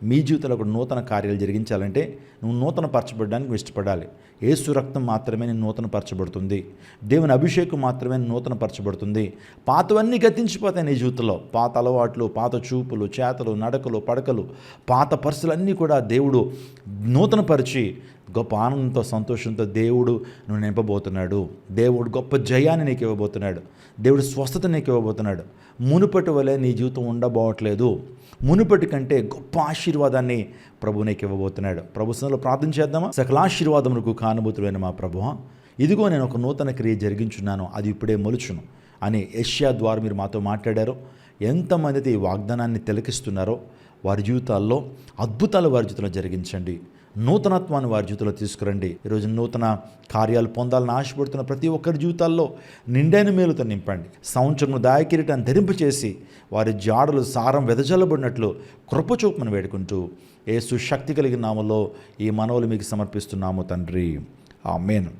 మీ జీవితంలో ఒక నూతన కార్యాలు జరిగించాలంటే నువ్వు నూతన పరచబడడానికి ఇష్టపడాలి. యేసు రక్తం మాత్రమే నేను నూతన పరచబడుతుంది. దేవుని అభిషేకం మాత్రమే నూతన పరచబడుతుంది. పాతవన్నీ గతించిపోతాయి నీ జీవితంలో. పాత అలవాట్లు, పాత చూపులు, చేతలు, నడకలు, పడకలు, పాత పరిస్థితులన్నీ కూడా దేవుడు నూతన పరిచి గొప్ప ఆనందంతో, సంతోషంతో దేవుడు నువ్వు నింపబోతున్నాడు. దేవుడు గొప్ప జయాన్ని నీకు ఇవ్వబోతున్నాడు. దేవుడు స్వస్థత నీకు ఇవ్వబోతున్నాడు. మునుపటి వలె నీ జీవితం ఉండబోవట్లేదు. మునుపటి కంటే గొప్ప ఆశీర్వాదాన్ని ప్రభు నీకు ఇవ్వబోతున్నాడు. ప్రభు సన్నిధిలో ప్రార్థన చేద్దామా? సకల ఆశీర్వాదములకు కానుభూతులైన మా ప్రభువా, ఇదిగో నేను ఒక నూతన క్రియ జరిగించున్నాను, అది ఇప్పుడే మొలుచును అని యెషయా ద్వారా మీరు మాతో మాట్లాడారు. ఎంతమంది ఈ వాగ్దానాన్ని తిలకిస్తున్నారో వారి జీవితాల్లో అద్భుతాలు వారి జీవితంలో జరిగించండి. నూతనత్వాన్ని వారి జీవితంలో తీసుకురండి. ఈరోజు నూతన కార్యాలు పొందాలని ఆశపడుతున్న ప్రతి ఒక్కరి జీవితాల్లో నిండైన మేలుతో నింపండి. సంవత్సరం దాయకిరీటాన్ని ధరింపచేసి వారి జాడలు సారం వెదజల్లబడినట్లు కృపచూపమని వేడుకుంటూ యేసు శక్తి కలిగిన నామములో ఈ మనవులు మీకు సమర్పిస్తున్నాము తండ్రి. ఆమేన్.